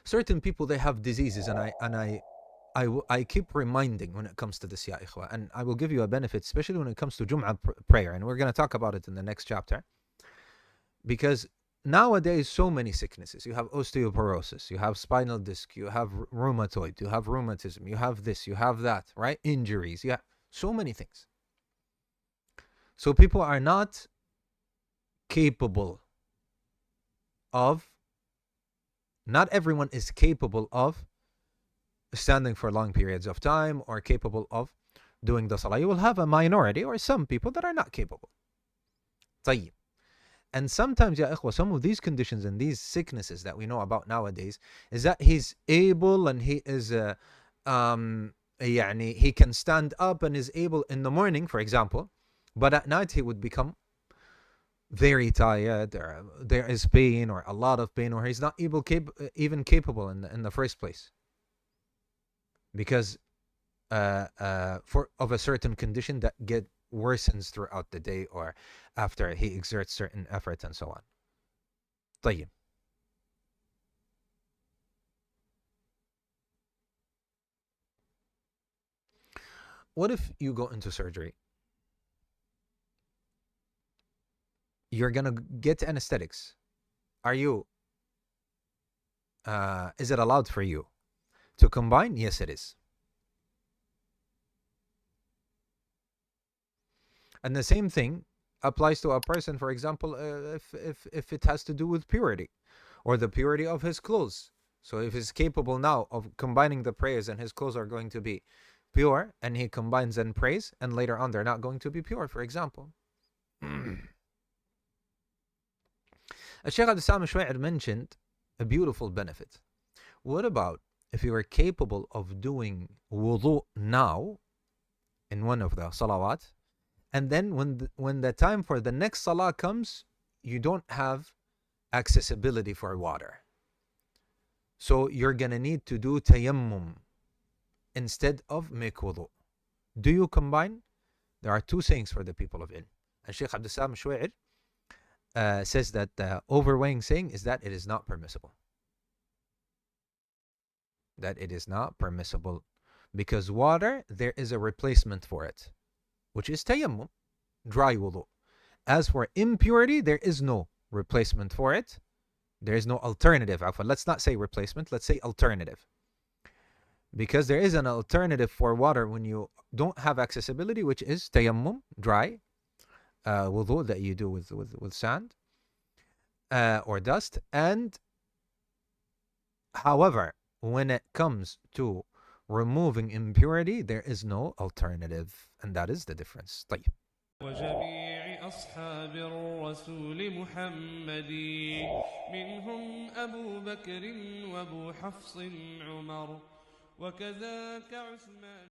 certain people, they have diseases, and I keep reminding when it comes to this, ya ikhwa, and I will give you a benefit, especially when it comes to Jum'ah prayer, and we're going to talk about it in the next chapter. Because nowadays, so many sicknesses. You have osteoporosis, you have spinal disc, you have rheumatoid, you have rheumatism, you have this, you have that, right? Injuries, yeah, so many things. So people are not capable of, not everyone is capable of standing for long periods of time or capable of doing the salah. You will have a minority or some people that are not capable. طيب. And sometimes, ya ikhwa, some of these conditions and these sicknesses that we know about nowadays is that he's able and he is, he can stand up and is able in the morning, for example, but at night he would become very tired, or there is pain or a lot of pain, or he's not even capable in the first place. Because of a certain condition that worsens throughout the day or after he exerts certain effort and so on. طيب. What if you go into surgery? You're gonna get anesthetics. Are you? Is it allowed for you to combine? Yes, it is. And the same thing applies to a person, for example, if it has to do with purity or the purity of his clothes. So if he's capable now of combining the prayers and his clothes are going to be pure, and he combines and prays, and later on they're not going to be pure, for example. Shaykh AbdulAziz mentioned a beautiful benefit. What about if you are capable of doing wudu now in one of the salawat, and then when the time for the next salah comes, you don't have accessibility for water, so you're gonna need to do tayammum instead of make wudu. Do you combine? There are two sayings for the people of ilm. And Shaykh AbdulAziz says that the overweighing saying is that it is not permissible. That it is not permissible. Because water, there is a replacement for it, which is tayammum, dry wudu. As for impurity, there is no replacement for it. There is no alternative. Let's not say replacement, let's say alternative. Because there is an alternative for water when you don't have accessibility, which is tayammum, dry wudu that you do with sand or dust. And however, when it comes to removing impurity, there is no alternative, and that is the difference. طيب. وجميع أصحاب الرسول محمد منهم أبو بكر وأبو حفص عمر وكذاك عثمان